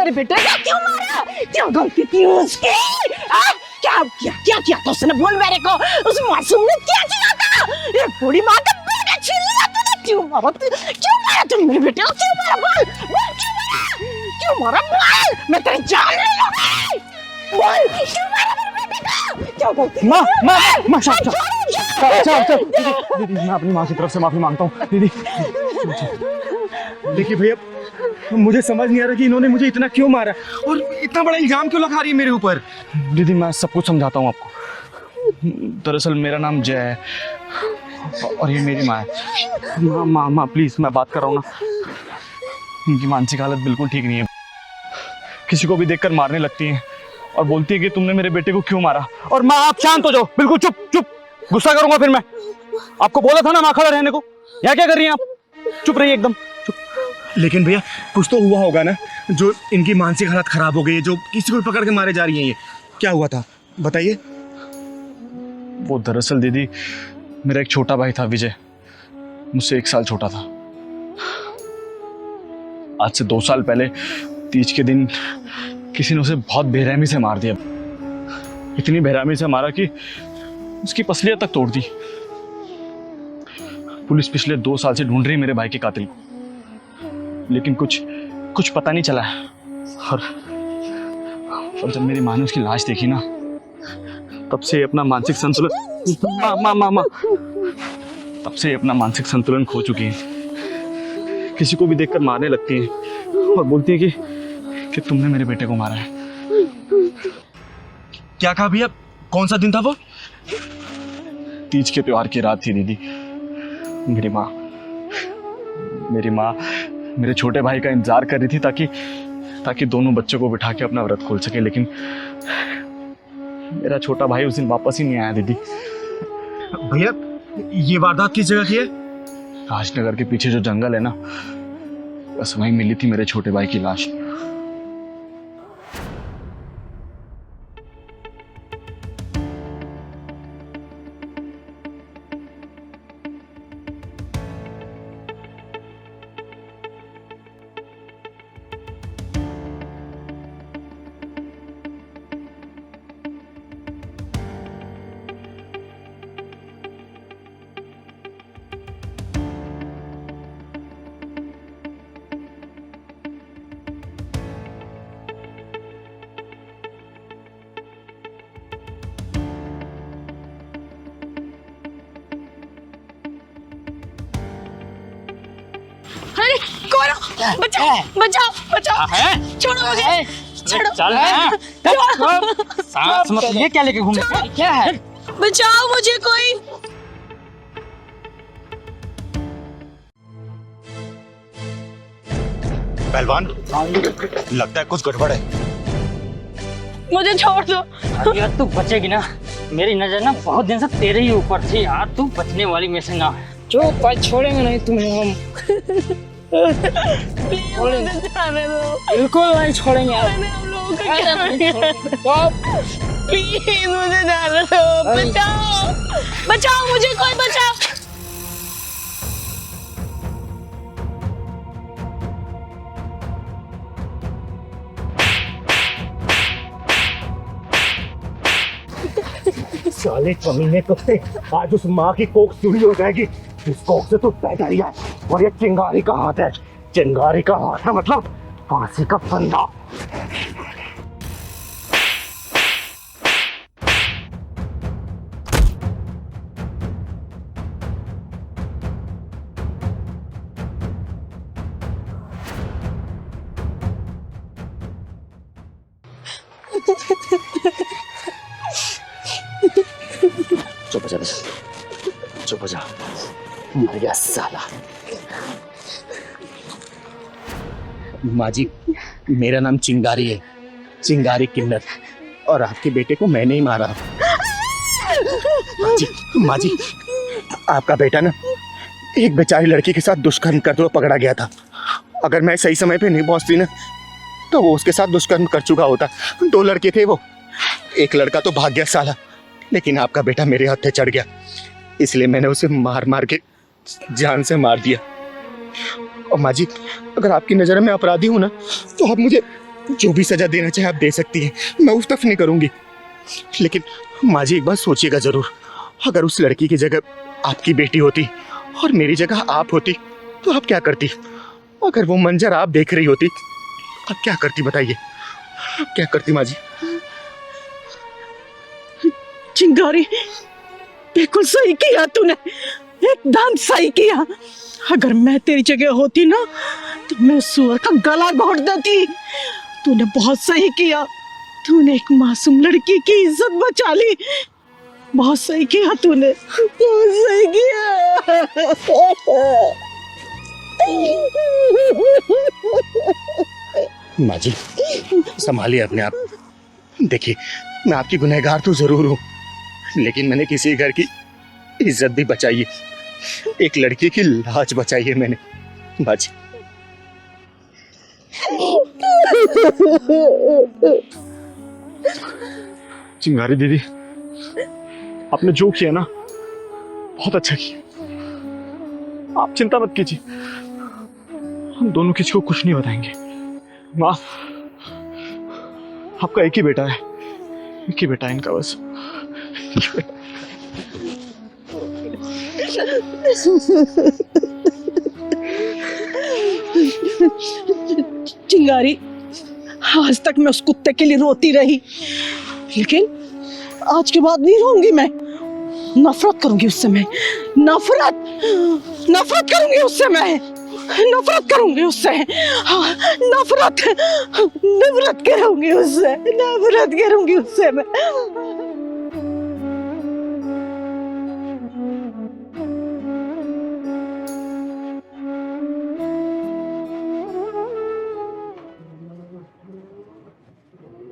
मेरे बेटे को क्यों मारा? क्यों गलती की उसकी? क्या किया तो उसने? बोल मेरे को, उस मासूम ने क्या किया था? ये बूढ़ी माँ का बेटा छीन लिया तूने। क्यों मारा तुम मेरे बेटे को? क्यों मारा? बोल क्यों मारा? बोल, मैं तेरी जान ले लूंगी। बोल क्यों मारा मेरे बेटे को? क्या गलती? माँ दीदी, मैं अपनी माँ की तरफ से माफी मांगता हूँ दीदी। देखिए भैया, मुझे समझ नहीं आ रहा कि इन्होंने मुझे इतना क्यों मारा और इतना बड़ा इल्जाम क्यों लगा रही है मेरे ऊपर। दीदी मैं सब कुछ समझाता हूँ आपको। दरअसल मेरा नाम जय है और ये मेरी माँ है। माँ प्लीज, मैं बात कर रहा हूँ ना। इनकी मानसिक हालत बिल्कुल ठीक नहीं है। किसी को भी देखकर मारने लगती है और बोलती है कि तुमने मेरे बेटे को क्यों मारा। और माँ आप शांत हो जाओ, बिल्कुल चुप। गुस्सा करूंगा फिर मैं। आपको बोला था ना माँ खड़ा रहने को। यहाँ क्या कर रही हैं आप? चुप रहिए एकदम चुप। लेकिन भैया कुछ तो हुआ होगा ना, जो इनकी मानसिक हालत खराब हो गई है, जो किसी को पकड़ के मारे जा रही हैं। ये क्या हुआ था बताइए। वो दरअसल दीदी, मेरा एक छोटा भाई था विजय, मुझसे 1 साल छोटा था। आज से 2 साल पहले तीज के दिन किसी ने उसे बहुत बेरहमी से मार दिया। इतनी बेरहमी से मारा कि उसकी पसलियां तक तोड़ दी। पुलिस पिछले 2 साल से ढूंढ रही मेरे भाई के कातिल को, लेकिन कुछ पता नहीं चला है। और जब मेरी माँ ने उसकी लाश देखी ना, तब से अपना मानसिक संतुलन माँ तब से अपना मानसिक संतुलन खो चुकी है। किसी को भी देखकर मारने लगती है और बोलती है कि तुमने मेरे बेटे को मारा है। क्या कहा भैया? कौन सा दिन था वो? तीज के त्योहार की रात थी दीदी। मेरी माँ मेरे छोटे भाई का इंतजार कर रही थी ताकि दोनों बच्चों को बिठा के अपना व्रत खोल सके, लेकिन मेरा छोटा भाई उस दिन वापस ही नहीं आया दीदी। भैया ये वारदात किस जगह की है? राजनगर के पीछे जो जंगल है ना, बस वहीं मिली थी मेरे छोटे भाई की लाश। अरे कौन? बचाओ छोड़ो मुझे, चल सांस मत ले। क्या लेके घूम रहे हो? क्या है? बचाओ मुझे कोई। पहलवान, लगता है कुछ गड़बड़ है। मुझे छोड़ दो। यार तू बचेगी ना, मेरी नजर ना बहुत दिन से तेरे ही ऊपर थी यार, तू बचने वाली में से ना। जो पर छोड़ेंगे नहीं तुम्हें हम। बिल्कुल नहीं छोड़ेंगे आप। प्लीज मुझे जाने दो। बचाओ मुझे, कोई बचाओ। साले कमीने कुत्ते, आज उस माँ की कोख चूड़ी हो जाएगी। इस कोख से तू पैदा ही है और ये चिंगारी का हाथ है। चिंगारी का हाथ है मतलब फांसी का फंदा। चुप हो जा, मर गया साला। माँ जी, मेरा नाम चिंगारी है, चिंगारी किन्नर, और आपके बेटे को मैंने ही मारा। माँ जी, आपका बेटा ना एक बेचारी लड़की के साथ दुष्कर्म करते हुए पकड़ा गया था। अगर मैं सही समय पे नहीं पहुंचती ना, तो वो उसके साथ दुष्कर्म कर चुका होता। 2 लड़के थे वो, एक लड़का तो भाग गया साला, लेकिन आपका बेटा मेरे हत्थे चढ़ गया, इसलिए मैंने उसे मार मार के जान से मार दिया। और माँ जी, अगर आपकी नज़र में अपराधी हूँ ना, तो आप मुझे जो भी सजा देना चाहे आप दे सकती हैं, मैं उस तरफ नहीं करूंगी। लेकिन माँ जी एक बात सोचिएगा जरूर, अगर उस लड़की की जगह आपकी बेटी होती और मेरी जगह आप होती तो आप क्या करती? अगर वो मंजर आप देख रही होती आप क्या करती बताइए? आप क्या करती माँ जी? चिंगारी, बिल्कुल सही किया तूने, एकदम सही किया। अगर मैं तेरी जगह होती ना तो मैं उस सुअर का गला घोट देती। तूने बहुत सही किया, तूने एक मासूम लड़की की इज्जत बचा ली। बहुत सही किया तूने, बहुत सही किया। माँ जी संभालिए अपने आप। देखिए मैं आपकी गुनहगार तो जरूर हूँ, लेकिन मैंने किसी घर की इज्जत भी बचाई है, एक लड़की की लाज बचाई है मैंने माँ जी। चिंगारी दीदी, आपने जो किया ना बहुत अच्छा किया। आप चिंता मत कीजिए, हम दोनों किसी को कुछ नहीं बताएंगे। माँ, आपका एक ही बेटा है, एक ही बेटा है इनका बस। चिंगारी, आज तक मैं उस कुत्ते के लिए रोती रही, लेकिन आज के बाद नहीं रोऊंगी मैं। नफरत करूंगी उससे मैं, नफरत करूंगी उससे मैं, नफरत करूंगी उससे। हाँ, नफरत करूंगी उससे, नफरत करूंगी उससे मैं।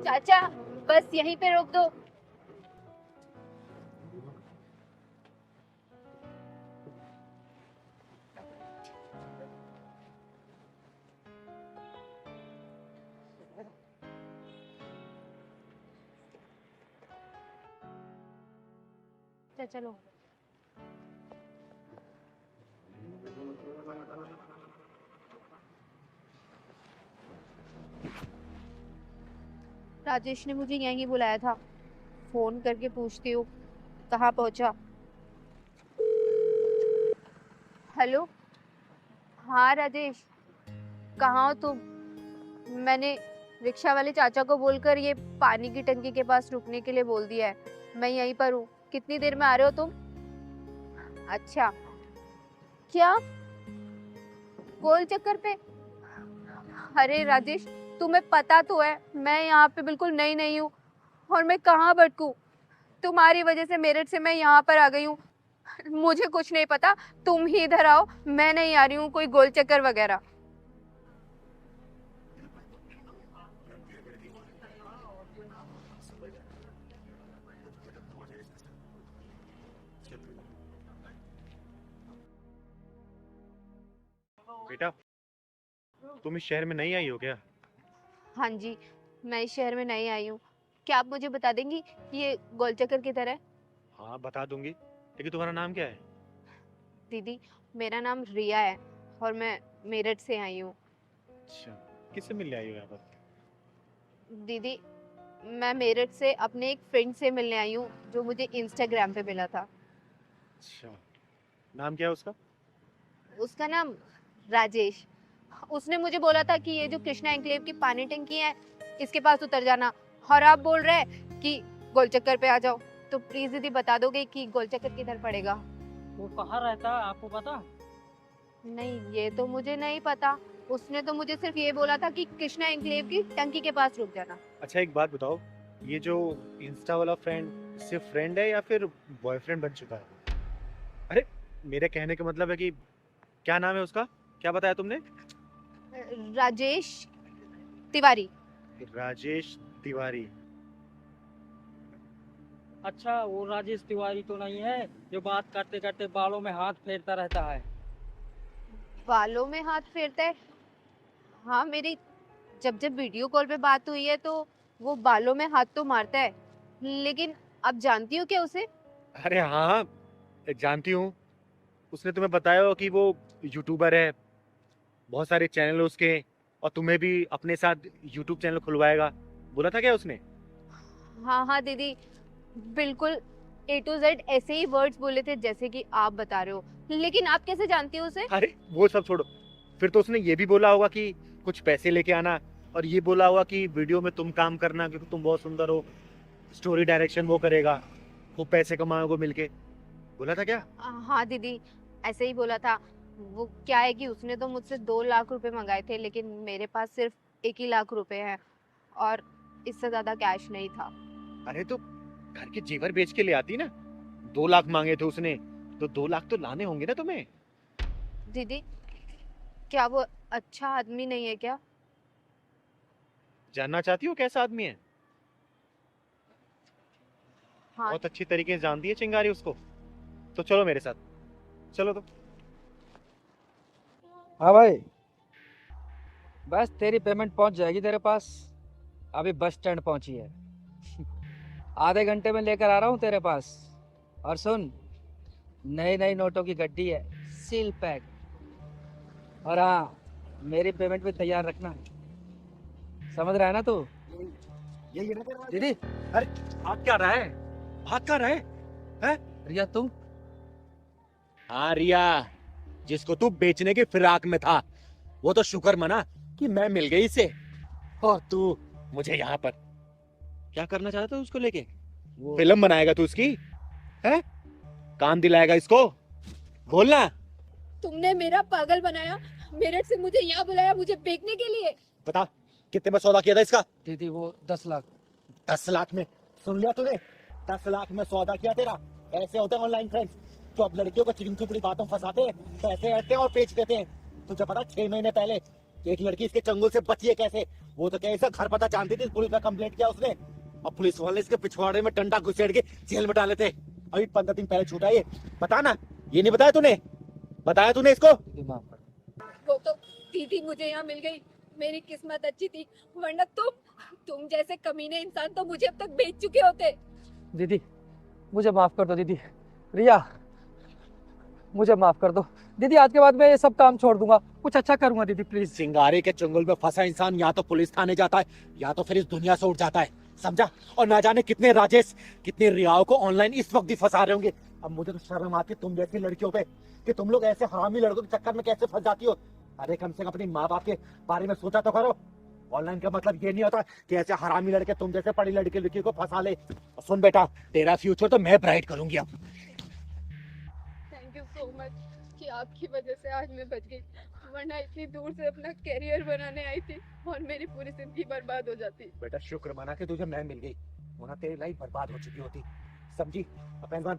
चाचा बस यहीं पे रोक दो। चलो राजेश ने मुझे यहीं बुलाया था, फोन करके पूछती हूँ कहाँ पहुंचा। हेलो, हाँ राजेश, कहाँ हो तुम? मैंने रिक्शा वाले चाचा को बोलकर ये पानी की टंकी के पास रुकने के लिए बोल दिया है। मैं यहीं पर हूँ, कितनी देर में आ रहे हो तुम? अच्छा, क्या गोल चक्कर पे? अरे राजेश, तुम्हें पता तो है मैं यहाँ पे बिल्कुल नई नहीं हूँ और मैं कहाँ भटकूं। तुम्हारी वजह से मेरठ से मैं यहाँ पर आ गई हूँ। मुझे कुछ नहीं पता, तुम ही इधर आओ, मैं नहीं आ रही हूँ कोई गोल चक्कर वगैरह। बेटा, तुम इस शहर में नहीं आई हो क्या? हाँ जी, मैं इस शहर में नई आई हूँ। क्या आप मुझे बता देंगी कि ये गोल चक्कर किधर है? हाँ बता दूंगी, लेकिन तुम्हारा नाम क्या है? दीदी, मेरा नाम रिया है और मैं मेरठ से आई हूँ। अच्छा, किससे मिलने आई हो यहाँ पर? दीदी, मैं मेरठ से अपने एक फ्रेंड से मिलने आई हूँ जो मुझे इंस्टाग्राम पे मिला था। अच्छा, नाम क्या है उसका? उसका नाम राजेश। उसने मुझे बोला था कि ये जो कृष्णा एन्क्लेव की पानी टंकी है इसके पास उतर जाना, और आप बोल रहे हैं कि गोल चक्कर पे आ जाओ। तो प्लीज दीदी बता दोगे कि गोल चक्कर किधर पड़ेगा? वो कहाँ रहता है आपको पता? नहीं, ये तो मुझे नहीं पता। उसने तो मुझे सिर्फ ये बोला था कि कृष्णा एन्क्लेव की टंकी के पास रुक जाना। अच्छा एक बात बताओ, ये जो इंस्टा वाला फ्रेंड सिर्फ फ्रेंड है या फिर बॉयफ्रेंड बन चुका है? अरे मेरे कहने का मतलब है कि क्या नाम है उसका, क्या बताया तुमने? राजेश तिवारी। राजेश तिवारी। अच्छा, वो राजेश तिवारी तो नहीं है जो बात करते करते बालों में हाथ फेरता रहता है? बालों में हाथ फेरता है? हाँ, मेरी जब जब वीडियो कॉल पे बात हुई है तो वो बालों में हाथ तो मारता है, लेकिन आप जानती हो क्या उसे? अरे हाँ हाँ, जानती हूँ। उसने तुम्हें बताया हो कि वो यूट्यूबर है, बहुत सारे चैनल उसके, और तुम्हें भी अपने साथ यूट्यूब चैनल खुलवाएगा, बोला था क्या उसने? हाँ हाँ दीदी, बिल्कुल A to Z ऐसे ही वर्ड्स बोले थे जैसे कि आप बता रहे हो। लेकिन आप कैसे जानती हो उसे? अरे वो सब छोड़ो, फिर तो उसने ये भी बोला होगा कि कुछ पैसे लेके आना, और ये बोला होगा कि वीडियो में तुम काम करना क्योंकि तुम बहुत सुंदर हो, स्टोरी डायरेक्शन वो करेगा, वो पैसे कमाओगे मिलके, बोला था क्या? हाँ दीदी, ऐसे ही बोला था। वो क्या है कि उसने तो मुझसे 2 लाख रुपए मंगाए थे, लेकिन मेरे पास सिर्फ 1 ही लाख रुपए हैं और इससे ज्यादा कैश नहीं था। अरे तो घर के जेवर बेच के ले आती ना, 2 लाख मांगे थे उसने, तो 2 लाख तो लाने होंगे ना तुम्हें। दीदी, क्या वो अच्छा आदमी नहीं है क्या? जानना चाहती हो कैसा आदमी है? हाँ बहुत अच्छी तरीके से जानती है चिंगारी उसको। तो चलो मेरे साथ, चलो तो। हाँ भाई, बस तेरी पेमेंट पहुंच जाएगी तेरे पास। अभी बस स्टैंड पहुंची है, आधे घंटे में लेकर आ रहा हूँ तेरे पास। और सुन, नई नई नोटों की गड्डी है, सील पैक। और हाँ, मेरी पेमेंट भी तैयार रखना, समझ रहा है ना तू? दीदी, अरे भाग क्या रहा है, भाग क्या रहा है? रिया तुम? हाँ रिया, जिसको तू बेचने की फिराक में था, वो तो शुक्र मना कि मैं मिल गई इसे, और तू मुझे यहाँ पर क्या करना चाहता था उसको लेके? फिल्म बनाएगा तू उसकी? है? काम दिलाएगा इसको? बोलना। तुमने मेरा पागल बनाया, मेरठ से मुझे यहाँ बुलाया मुझे बेचने के लिए। बता कितने में सौदा किया था इसका? दीदी वो 10 लाख। 10 लाख में? सुन लिया तूने? 10 लाख में सौदा किया तेरा? ऐसे होते हैं ऑनलाइन फ्रेंड्स, तो अब लड़कियों को चिकन चुपड़ी बातों फंसाते हैं, पैसे ऐसे और बेच देते हैं। तुझे पता 6 महीने पहले एक लड़की इसके चंगुल से बची है कैसे? वो तो कैसे घर पता जानती थी, पुलिस में कंप्लेंट किया उसने, और पुलिस वाले इसके पिछवाड़े में डंडा घुसेड़ के जेल में डाले थे। अभी 15 दिन पहले छूटा ये। बता ना, ये नहीं बताया तूने? बताया तूने इसको? दीदी माफ कर। वो तो दीदी मुझे यहाँ मिल गई, मेरी किस्मत अच्छी थी, वरना तुम जैसे कमीने इंसान तो मुझे अब तक बेच चुके होते। दीदी मुझे माफ कर दो। दीदी, रिया मुझे माफ कर दो। दीदी आज के बाद मैं ये सब काम छोड़ दूंगा, कुछ अच्छा करूंगा दीदी प्लीज। सिंगारे के चंगुल में फंसा इंसान या तो पुलिस थाने जाता है या तो फिर इस दुनिया से उठ जाता है, समझा? और ना जाने कितने राजेश, कितने रियाओं को ऑनलाइन इस वक्त भी फंसा रहे होंगे। अब मुझे तो शर्म आती है तुम जैसी लड़कियों पे, कि तुम लोग ऐसे हरामी लड़कों के चक्कर में कैसे फंस जाती हो। अरे कम से कम अपनी माँ बाप के बारे में सोचा तो करो। ऑनलाइन का मतलब ये नहीं होता कि ऐसे हरामी लड़के तुम जैसे पढ़ी लड़की को फंसा ले। सुन बेटा, तेरा फ्यूचर तो मैं ब्राइट करूंगी अब। थैंक यू सो मच कि आपकी वजह से आज मैं बच गई, वरना इतनी दूर से अपना कैरियर बनाने आई थी और मेरी पूरी जिंदगी बर्बाद हो जाती। बेटा शुक्र मना कि तुझे मैं मिल गई, वरना तेरी लाइफ बर्बाद हो चुकी होती, समझी? पहलवान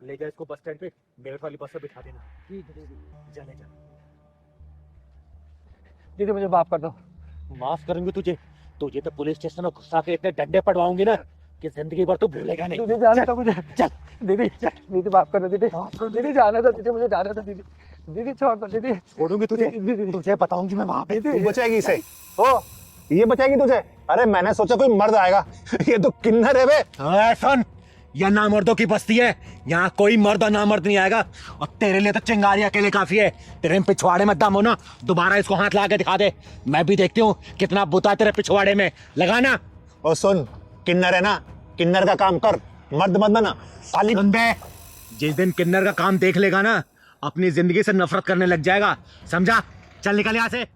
ले जा इसको बस स्टैंड पे, मेरठ वाली बस से बिठा देना। ठीक है दीदी। जा ले जा। दीदी मुझे माफ कर दो। माफ करूंगी तुझे? तुझे तो पुलिस स्टेशन में घुसा के इतने डंडे पड़वाऊंगी ना कि जिंदगी भर तू भूलेगा नहीं। दीदी जाने दो मुझे। चल दीदी दीदी माफ कर दो। दीदी दीदी जाने दो, दीदी मुझे जाने दो। दीदी दीदी छोड़ दो। दीदी छोड़ूंगी तुझे, दीदी तुझे बताऊंगी मैं वहां पे। तू बचाएगी इसे? ओ, ये बचाएगी तुझे? अरे मैंने सोचा कोई मर्द आएगा, ये तो किन्नर है बे। सुन, यह नामर्दों की बस्ती है, यहाँ कोई मर्द और नामर्द नहीं आएगा, और तेरे लिए तो चिंगारी अकेले काफी है। तेरे पिछवाड़े में दम हो ना, दोबारा इसको हाथ लगा के दिखा दे, मैं भी देखती हूँ कितना बुता तेरे पिछवाड़े में, लगाना। और सुन, किन्नर है ना, किन्नर का काम कर, मर्द मत बना साली। सुन बे, जिस दिन किन्नर का काम देख लेगा ना, अपनी जिंदगी से नफरत करने लग जाएगा, समझा? चल निकल यहाँ से।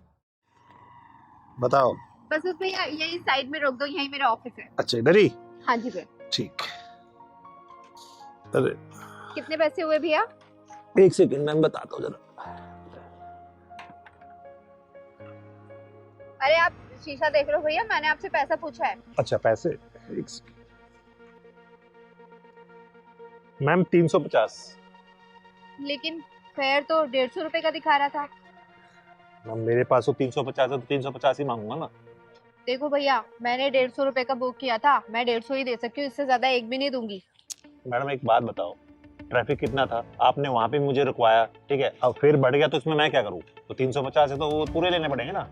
बताओ। बस उस भैया यही साइड में रोक दो, यही मेरा ऑफिस है। अच्छा इधर ही? हाँ जी भैया। ठीक। अरे कितने पैसे हुए भैया? एक सेकंड मैं बताता हूँ जरा। अरे आप शीशा देख रहे हो भैया, मैंने आपसे पैसा पूछा है। अच्छा पैसे, एक सेकंड मैम। 350। लेकिन फेयर तो 150 रुपए का दिखा रहा था। मैम मेरे पास तो 350 है, तो 350 ही मांगूंगा ना। देखो भैया, मैंने 150 रुपए का बुक किया था, मैं 150 ही दे सकती हूँ, इससे ज्यादा एक भी नहीं दूंगी। मैडम एक बात बताओ, ट्रैफिक कितना था, आपने वहाँ पे मुझे रुकवाया, ठीक है, अब फिर बढ़ गया तो इसमें मैं क्या करूँ? तो 350 है तो वो पूरे लेने पड़ेंगे ना।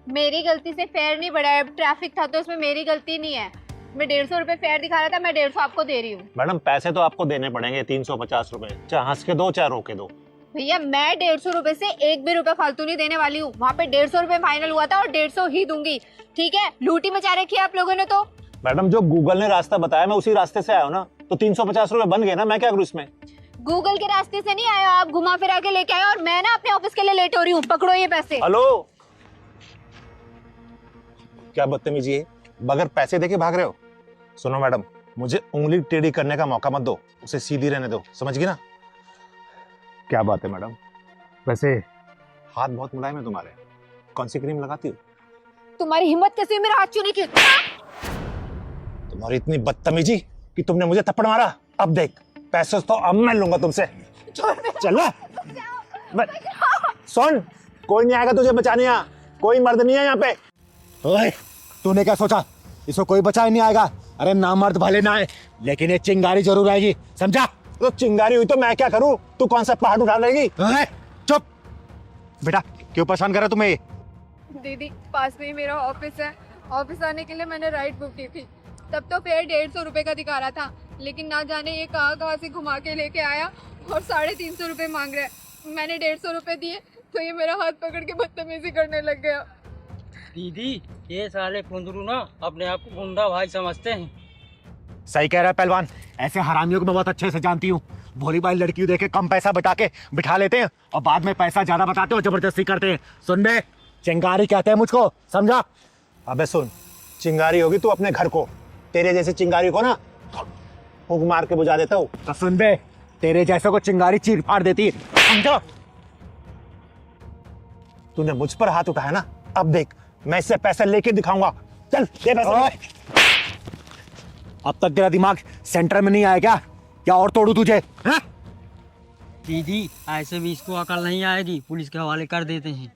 मेरी गलती से फेयर नहीं बढ़ा है, ट्रैफिक था तो इसमें मेरी गलती नहीं है। मैं 150 रुपए फेयर दिखा रहा था, मैं 150 आपको दे रही हूँ। मैडम पैसे तो आपको देने पड़ेंगे 350 रुपए, चाहे हंस के दो चाहे रो के दो। भैया मैं 150 रुपए से एक भी रुपए फालतू नहीं देने वाली हूँ। वहाँ पे 150 रुपए फाइनल हुआ था और 150 ही दूंगी। ठीक है, लूटी मचा रखी है आप लोगों ने तो। मैडम जो गूगल ने रास्ता बताया मैं उसी रास्ते से आया हूँ ना, तो 350 रुपए बन गए ना, मैं क्या करूँ इसमें? गूगल के रास्ते से नहीं आया आप, घुमा फिरा के लेके आए और मैं ना अपने ऑफिस के लिए लेट हो रही हूँ। पकड़ो ये पैसे। हेलो, क्या बदतमीजी है, बगैर पैसे देके भाग रहे हो? सुनो मैडम, मुझे उंगली टेढ़ी करने का मौका मत दो, उसे सीधी रहने दो, समझ गई ना? क्या बात है मैडम, वैसे हाथ बहुत मुलायम है तुम्हारे, कौन सी क्रीम लगाती हो? तुम्हारी हिम्मत कैसे हुई मेरा हाथ छूने की? तुम्हारी इतनी बदतमीजी कि तुमने मुझे थप्पड़ मारा। अब देख, पैसे तो अब मैं लूंगा तुमसे। चल सुन, कोई नहीं आएगा तुझे बचाने, यहाँ कोई मर्द नहीं है यहाँ पे। ओए, तूने क्या सोचा इसको कोई बचा ही नहीं आएगा? अरे ना मर्द भले ना आए, लेकिन ये चिंगारी जरूर आएगी, समझा? तो चिंगारी हुई तो मैं क्या करूं? तू कौन सा पहाड़ उठा लेगी? चुप बेटा, क्यों परेशान कर रहा तुम्हें ये? दीदी पास में ही मेरा ऑफिस है, ऑफिस आने के लिए मैंने राइड बुक की थी। तब तो फेयर 150 रुपए का दिखा रहा था, लेकिन ना जाने ये कहाँ से घुमा के लेके आया और 350 रुपए मांग रहा है। मैंने 150 रुपए दिए तो ये मेरा हाथ पकड़ के बदतमीजी करने लग गया। दीदी ये साले कुंदरू ना अपने आप को गुंडा भाई समझते हैं। सही कह रहा है पहलवान, ऐसे हरामियों को मैं बहुत अच्छे से जानती हूँ। भोली भाई लड़कियों देखे कम पैसा बता के बिठा लेते हैं और बाद में पैसा ज्यादा बताते हो, जबरदस्ती करते हैं। सुन बे, चिंगारी कहते हैं मुझको, समझा? अबे सुन, चिंगारी होगी तू अपने घर को, तेरे जैसे चिंगारी को ना फूंक मार के बुझा देता हूँ। तो सुन बे, तेरे जैसे को चिंगारी चीर फाड़ देती है, समझो? तूने मुझ पर हाथ उठाया ना, अब देख मैं इससे पैसे लेके दिखाऊंगा। चल दे पैसे। अब तक तेरा दिमाग सेंटर में नहीं आया क्या? क्या और तोड़ू तुझे? हाँ? दीदी ऐसे भी इसको अकल नहीं आएगी, पुलिस के हवाले कर देते हैं।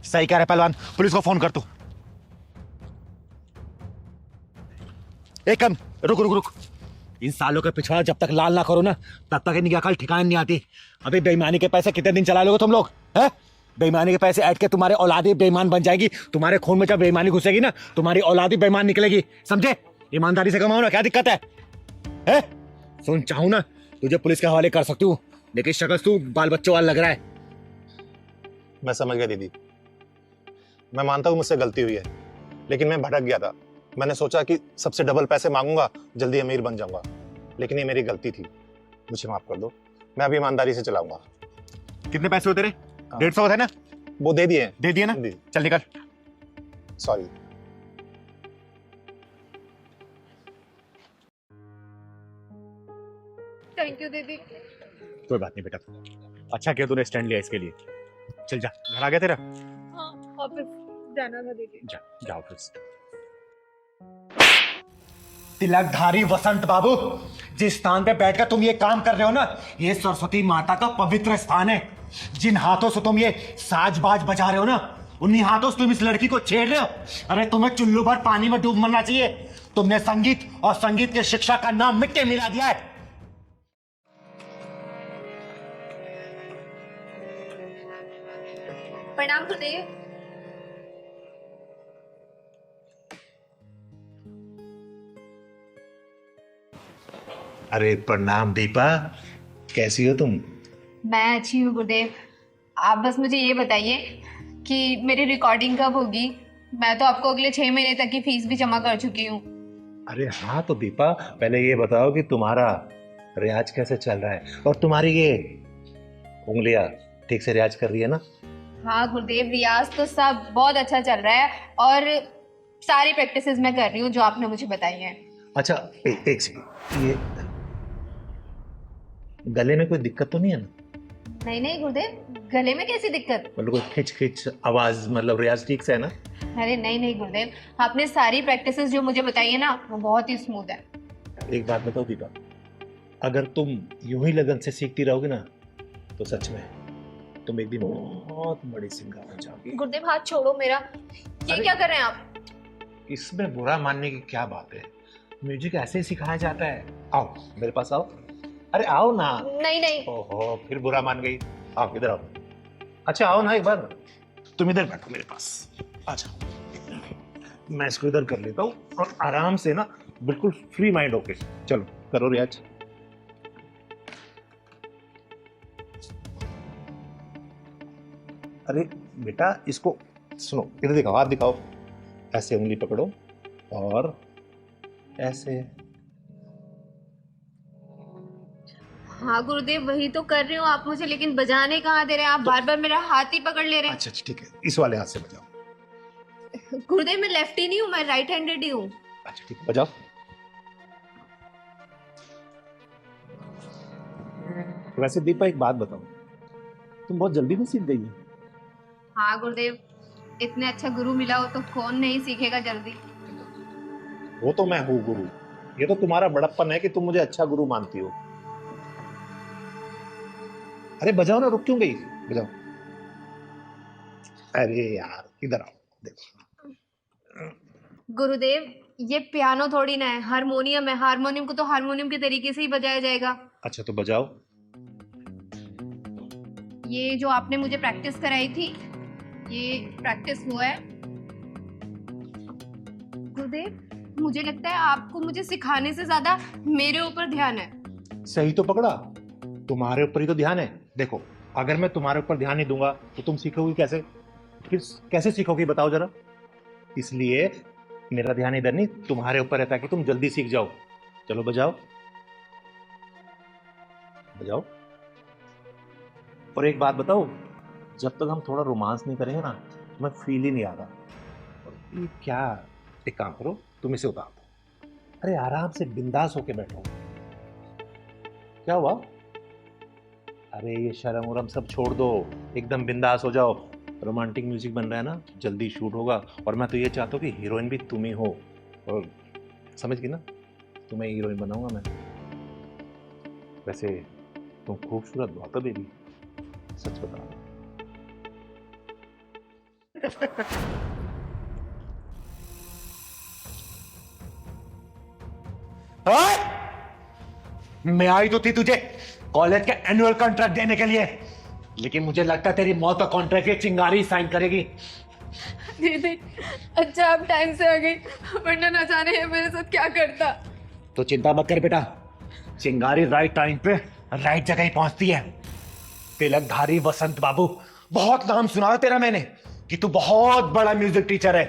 सही कह रहे पहलवान, पुलिस को फोन कर तू। एक कम रुक रुक रुक, इन सालों के पिछवाड़ा जब तक लाल ना करो ना, तब तक इनकी अकल ठिकाने नहीं आती। अभी बेईमानी के पैसे कितने दिन चला लोगे तुम लोग? हैं? बेईमानी के पैसे ऐड के तुम्हारे औलादी बेईमान बन जाएगी। तुम्हारे खून में जब बेईमानी घुसेगी ना, तुम्हारी औलादी बेईमान निकलेगी, समझे? ईमानदारी से कमाओ ना, क्या दिक्कत है? सुन, चाहूं ना तुझे पुलिस के हवाले कर सकती हूँ, लेकिन शक्ल तू बाल बच्चों वाला लग रहा है। मैं समझ गया दीदी, मैं मानता हूँ मुझसे गलती हुई है, लेकिन मैं भटक गया था। मैंने सोचा कि सबसे डबल पैसे मांगूंगा, जल्दी अमीर बन जाऊंगा, लेकिन ये मेरी गलती थी, मुझे माफ कर दो। मैं अभी ईमानदारी से चलाऊंगा। कितने पैसे हो तेरे? 150 है ना? वो दे दिए। दे दिए ना? चल निकल। सॉरी। थैंक यू दीदी। कोई बात नहीं बेटा, अच्छा किया तूने स्टैंड लिया इसके लिए। चल जा, घर आ गया तेरा? हाँ, ऑफिस जाना था दीदी। जा ऑफिस। तिलकधारी वसंत बाबू, जिस स्थान पे बैठकर तुम ये काम कर रहे हो ना, ये सरस्वती माता का पवित्र स्थान है। जिन हाथों से तुम ये साज-बाज बजा रहे हो ना, उन्हीं हाथों से तुम इस लड़की को छेड़ रहे हो। अरे तुम्हें चुल्लू भर पानी में डूब मरना चाहिए। तुमने संगीत और संगीत की शिक्षा का नाम मिट्टी मिला दिया है। प्रणाम गुरुदेव। अरे प्रणाम दीपा, कैसी हो तुम? मैं अच्छी हूँ गुरुदेव। आप बस मुझे ये बताइए कि मेरी रिकॉर्डिंग कब होगी? मैं तो आपको अगले 6 महीने तक की फीस भी जमा कर चुकी हूँ। अरे हाँ, तो दीपा पहले ये बताओ कि तुम्हारा रियाज कैसे चल रहा है, और तुम्हारी ये उंगलियां ठीक से रियाज कर रही है ना? हाँ गुरुदेव, रियाज तो सब बहुत अच्छा चल रहा है और सारी प्रैक्टिसेस मैं कर रही हूँ जो आपने मुझे बताई हैं। अच्छा एक सेकंड, ये गले में कोई दिक्कत तो नहीं है ना? नहीं नहीं गुरुदेव, गले में कैसी दिक्कत? मतलब कोई खिंच खिंच आवाज, मतलब रियाज ठीक से है ना? अरे नहीं नहीं गुरुदेव, आपने सारी प्रैक्टिसेस जो मुझे बताई है ना, वो बहुत ही स्मूथ है। एक बात बताओ दीपा, अगर तुम यूं ही लगन से सीखती रहोगी ना, तो सच में तुम एक दिन बहुत बड़ी सिंगर बन जाओगी। गुरुदेव हाथ छोड़ो मेरा, ये क्या कर रहे हैं आप? इसमें बुरा मानने की क्या बात है, म्यूजिक ऐसे ही सिखाया जाता है। आओ मेरे पास आओ। अरे आओ ना। नहीं नहीं। ओहो, फिर बुरा मान गई। आओ इधर आओ। अच्छा आओ ना एक बार, तुम इधर बैठो मेरे पास, आ जाओ। मैं इसको इधर कर लेता हूँ और आराम से ना, बिल्कुल फ्री माइंड होके चलो करो रियाज। अरे बेटा इसको सुनो, इधर दिखाओ, हाथ दिखाओ, ऐसे उंगली पकड़ो और ऐसे। हाँ गुरुदेव वही तो कर रही हूँ आप मुझे, लेकिन बजाने कहाँ दे रहे हैं आप, बार बार मेरा हाथ ही पकड़ ले रहे हैं। अच्छा ठीक है, इस वाले हाथ से बजाओ। गुरुदेव मैं लेफ्टी नहीं हूँ, मैं राइट हैंडेड ही हूँ। अच्छा ठीक है, बजाओ। वैसे दीपा एक बात बताओ, तुम बहुत जल्दी में सीख गई हो। हाँ गुरुदेव, इतने अच्छा गुरु मिला हो तो कौन नहीं सीखेगा जल्दी। वो तो मैं हूँ गुरु, ये तो तुम्हारा बड़प्पन है कि तुम मुझे अच्छा गुरु मानती हो। अरे बजाओ ना, रुक क्यों गई, बजाओ। अरे यार इधर आओ, देखो। गुरुदेव ये पियानो थोड़ी ना है, हारमोनियम है, हारमोनियम को तो हारमोनियम के तरीके से ही बजाया जाएगा। अच्छा तो बजाओ। ये जो आपने मुझे प्रैक्टिस कराई थी, ये प्रैक्टिस हुआ है। गुरुदेव मुझे लगता है आपको मुझे सिखाने से ज्यादा मेरे ऊपर ध्यान है। सही तो पकड़ा, तुम्हारे ऊपर ही तो ध्यान है। देखो अगर मैं तुम्हारे ऊपर ध्यान नहीं दूंगा तो तुम सीखोगी कैसे, फिर कैसे सीखोगी बताओ जरा। इसलिए मेरा ध्यान इधर नहीं, तुम्हारे ऊपर है, ताकि तुम जल्दी सीख जाओ। चलो बजाओ बजाओ। और एक बात बताओ, जब तक हम थोड़ा रोमांस नहीं करेंगे ना, तुम्हें फील ही नहीं आ रहा। और ये क्या, एक काम करो, तुम इसे उतार दो। अरे आराम से बिंदास होके बैठो। क्या हुआ? अरे ये शर्म उरम सब छोड़ दो, एकदम बिंदास हो जाओ। रोमांटिक म्यूजिक बन रहा है ना, जल्दी शूट होगा। और मैं तो ये चाहता हूँ कि हीरोइन भी तुम ही हो। और समझ गई ना, तुम्हें हीरोइन बनाऊंगा मैं। वैसे तुम खूबसूरत बहुत हो बेबी, सच बता। मैं आई तो थी तुझे कॉलेज के एनुअल कॉन्ट्रैक्ट देने के लिए, लेकिन मुझे लगता है तेरी मौत का कॉन्ट्रैक्ट ये चिंगारी साइन करेगी। दीदी अच्छा आप टाइम से आ गई, वरना न जाने ये मेरे साथ क्या करता। तो चिंता मत कर बेटा, चिंगारी राइट टाइम पे राइट जगह ही पहुंचती है। तिलकधारी वसंत बाबू, बहुत नाम सुना है तेरा मैंने कि तू बहुत बड़ा म्यूजिक टीचर है।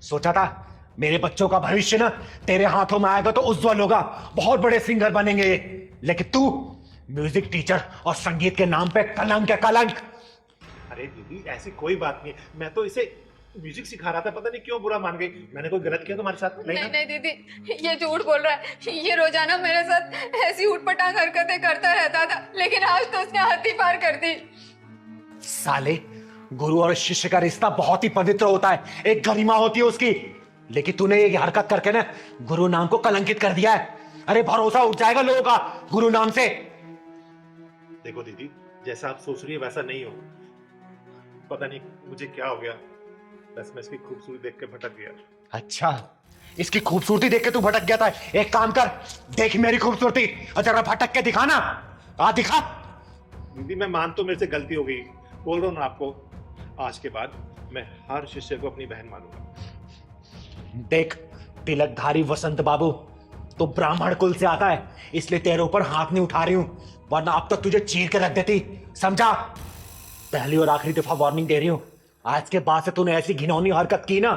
सोचा था मेरे बच्चों का भविष्य ना तेरे हाथों में आएगा तो उज्जवल होगा, बहुत बड़े सिंगर बनेंगे ये। लेकिन तू म्यूजिक टीचर और संगीत के नाम पे कलंक है, कलंक। अरे दीदी ऐसी कोई बात नहीं, मैं तो इसे म्यूजिक सिखा रहा था, पता नहीं क्यों बुरा मान गई। मैंने कोई गलत किया तुम्हारे साथ? नहीं दीदी ये झूठ बोल रहा है, ये रोजाना मेरे साथ ऐसी उठपटांग हरकतें करता रहता था, लेकिन आज तो उसने हद ही पार कर दी। साले, गुरु और शिष्य का रिश्ता बहुत ही पवित्र होता है, एक गरिमा होती है उसकी। लेकिन तूने ये हरकत करके ना गुरु नाम को कलंकित कर दिया है। अरे भरोसा उठ जाएगा लोगों का गुरु नाम से। देखो दीदी, जैसा आप सोच रही है वैसा नहीं हो। पता नहीं मुझे क्या हो गया, बस मैं इसकी खूबसूरती देख के भटक गया। अच्छा, इसकी खूबसूरती देख के तू भटक गया था। एक काम कर, देख मेरी खूबसूरती और जरा भटक के दिखा ना। आ दिखा। दीदी मैं मान तो मेरे से गलती हो गई, बोल रहा हूँ ना आपको, आज के बाद मैं हर शिष्य को अपनी बहन मानूंगा। देख तिलकधारी वसंत बाबू, तो ब्राह्मण कुल से आता है, इसलिए तेरे ऊपर हाथ नहीं उठा रही हूं, वरना अब तक तुझे चीर के रख देती, समझा? पहली और आखिरी दफा वार्निंग दे रही हूं, आज के बाद से तूने ऐसी घिनौनी हरकत की ना,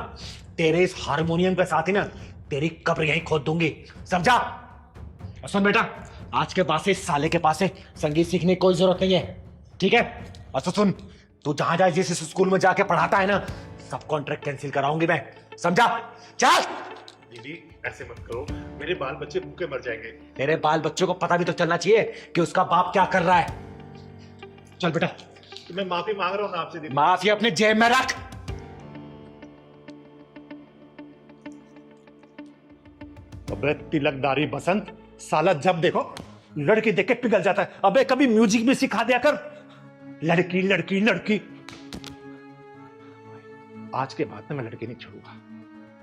तेरे इस हारमोनियम के साथ ही ना तेरी कब्र यहीं खोद दूंगी, समझा? और सुन बेटा, आज के बाद से इस साले के पास से संगीत सीखने की कोई जरूरत नहीं है, ठीक है? और तो सुन, तू जहां जाए जिस स्कूल में जाके पढ़ाता है ना, सब कॉन्ट्रैक्ट कैंसिल कराऊंगी मैं, समझा? चल। दीदी ऐसे मत करो, मेरे बाल बच्चे भूखे मर जाएंगे। तेरे बाल बच्चों को पता भी तो चलना चाहिए कि उसका बाप क्या कर रहा है। चल बेटा। तो मैं माफी मांग रहा हूँ ना आपसे दीदी। माफी अपने जेब में रख। अबे तिलकधारी बसंत, साला जब देखो लड़की देख के पिघल जाता है। अबे कभी म्यूजिक भी सिखा दिया कर। लड़की लड़की लड़की। आज के बाद में मैं लड़की नहीं छोड़ूंगा,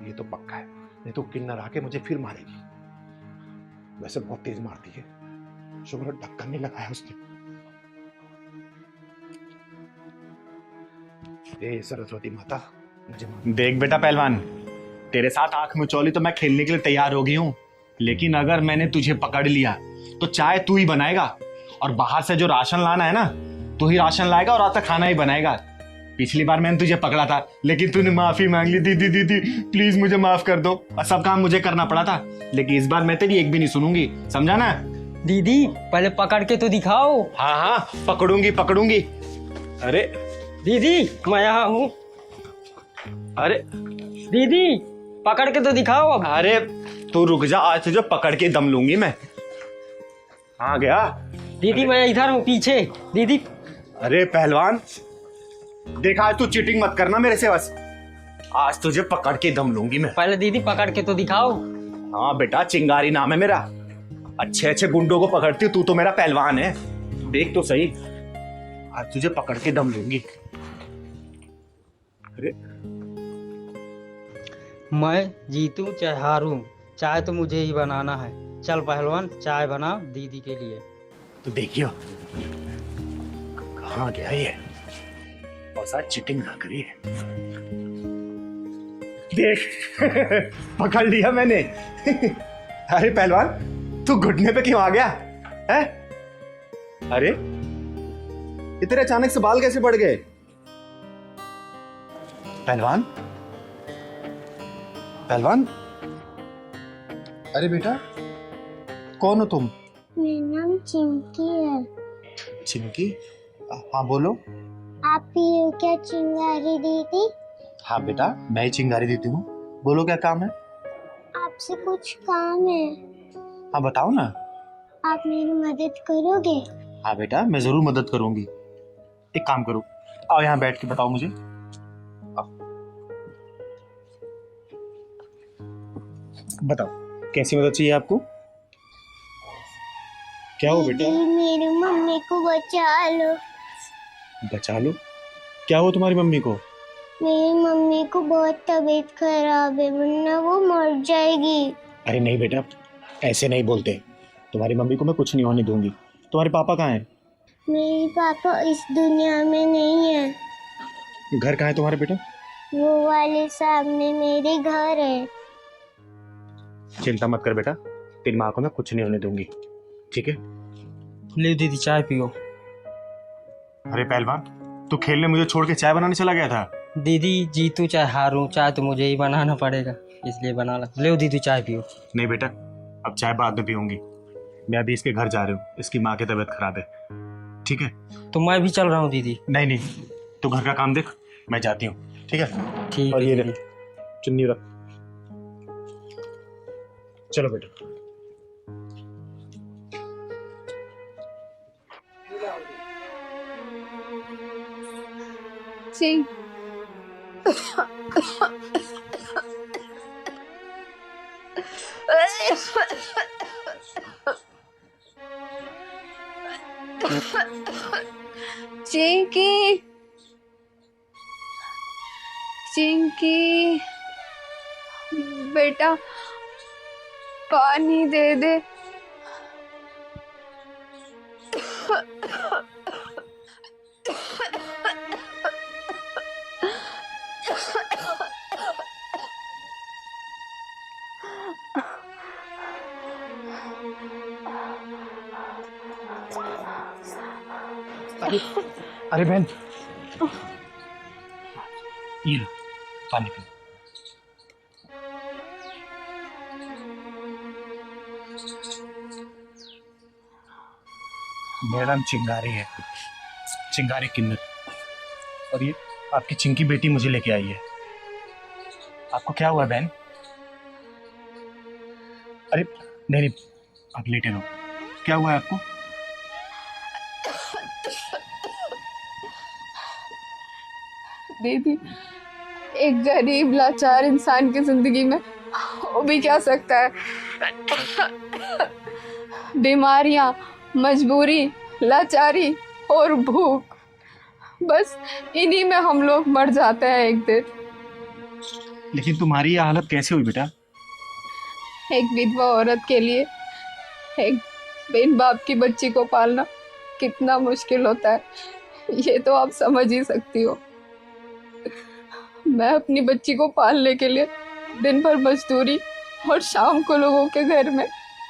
ये तो पक्का है, नहीं तो किन्नर आके मुझे फिर मारेगी। वैसे बहुत तेज मारती है, शुक्र ढक्कन नहीं लगाया उसने। ए सरस्वती माता मुझे मार। देख बेटा पहलवान, तेरे साथ आंख मिचौली तो मैं खेलने के लिए तैयार हो गई हूँ, लेकिन अगर मैंने तुझे पकड़ लिया तो चाय तू ही बनाएगा, और बाहर से जो राशन लाना है ना, तू ही राशन लाएगा और रात का खाना ही बनाएगा। पिछली बार मैंने तुझे पकड़ा था लेकिन तूने माफी मांग ली। दीदी दीदी प्लीज मुझे माफ कर दो, और सब काम मुझे करना पड़ा था, लेकिन इस बार मैं तेरी एक भी नहीं सुनूंगी, समझा ना? दीदी पहले पकड़ के तो दिखाओ। हाँ हाँ पकड़ूंगी पकड़ूंगी। अरे दीदी मैं यहाँ हूँ। अरे दीदी पकड़ के तो दिखाओ अब। अरे तू रुक जा, आज तुझे पकड़ के दम लूंगी मैं। हाँ गया दीदी मैं इधर हूँ पीछे। दीदी अरे पहलवान देखा, आज तू चीटिंग मत करना मेरे से बस, आज तुझे पकड़ के दम लूंगी मैं। पहले दीदी पकड़ के तो दिखाओ। हाँ बेटा चिंगारी नाम है मेरा, अच्छे अच्छे गुंडों को पकड़ती हूँ, तू तो मेरा पहलवान है, देख तो सही, आज तुझे पकड़ के दम लूंगी। अरे मैं जीतूं चाहे हारूं, चाय तो मुझे ही बनाना है। चल पहलवान चाय बना दीदी के लिए। तो देखियो कहाँ गया ये, बस आज चीटिंग ना करी। देख पकड़ लिया मैंने। अरे पहलवान तू घुटने पे क्यों आ गया है? अरे ये तेरे अचानक से बाल कैसे बढ़ गए? पहलवान पहलवान, अरे बेटा कौन हो तुम? मेरा नाम चिंकी है। चिंकी? हाँ बोलो। आप पियो क्या चिंगारी दीदी? हाँ बेटा मैं ही चिंगारी देती हूँ, बोलो क्या काम है? आपसे कुछ काम है। हाँ बताओ ना। आप मेरी मदद करोगे? हाँ बेटा मैं जरूर मदद करूंगी। एक काम करो, आओ यहाँ बैठ के बताओ मुझे। आओ। बताओ कैसी मदद चाहिए आपको? क्या हो बेटा? दीदी मेरी मम्मी को बचा लो। बचा लो? क्या हो तुम्हारी मम्मी को? मेरी मम्मी को बहुत तबीयत खराब है, वरना वो मर जाएगी। अरे नहीं बेटा ऐसे नहीं बोलते, तुम्हारी मम्मी को मैं कुछ नहीं होने दूंगी। तुम्हारे पापा कहाँ हैं? मेरे पापा इस दुनिया में नहीं है। घर कहाँ है तुम्हारे बेटा? वो वाले सामने मेरे घर है। चिंता मत कर बेटा, तेरी माँ को मैं कुछ नहीं होने दूंगी, ठीक है? ले दीदी चाय पियो। अरे पहलवान तू खेलने मुझे छोड़ के चाय बनाने चला गया था? दीदी जीतूं चाहे हारूं, चाय तो मुझे ही बनाना पड़ेगा, इसलिए बना ला। ले दीदी चाय पियो। नहीं बेटा अब चाय बाद में पीऊंगी, मैं अभी इसके घर जा रही हूँ, इसकी माँ की तबीयत खराब है, ठीक है? तो मैं भी चल रहा हूँ दीदी। नहीं नहीं तू घर का काम देख, मैं जाती हूँ, ठीक है? ठीक और है ये दीदी। रख चुन्नी रख। चलो बेटा। सिंह चिंकी चिंकी बेटा पानी दे दे। अरे बहन ये लो पानी पी। मेरा नाम चिंगारी है, चिंगारी किन्नर, और ये आपकी चिंकी बेटी मुझे लेके आई है। आपको क्या हुआ बहन? अरे नहीं नहीं आप लेटे रहो, क्या हुआ है आपको? दीदी एक गरीब लाचार इंसान की जिंदगी में हो भी क्या सकता है? बीमारियां, मजबूरी, लाचारी और भूख, बस इन्हीं में हम लोग मर जाते हैं एक दिन। लेकिन तुम्हारी ये हालत कैसे हुई बेटा? एक विधवा औरत के लिए एक बिन बाप की बच्ची को पालना कितना मुश्किल होता है, ये तो आप समझ ही सकती हो। मैं अपनी बच्ची को पालने के लिए दिन भर मजदूरी और शाम को लोगों के घर में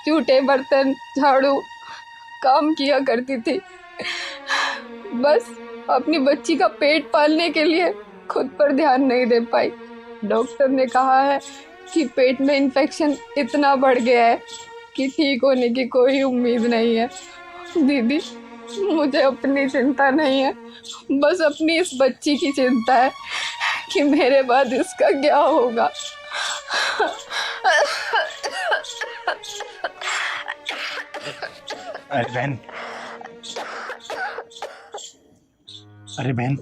जूठे बर्तन झाड़ू काम किया करती थी, बस अपनी बच्ची का पेट पालने के लिए खुद पर ध्यान नहीं दे पाई। डॉक्टर ने कहा है कि पेट में इन्फेक्शन इतना बढ़ गया है कि ठीक होने की कोई उम्मीद नहीं है। दीदी, मुझे अपनी चिंता नहीं है, बस अपनी इस बच्ची की चिंता है कि मेरे बाद इसका क्या होगा। अरे बहन, अरे बहन,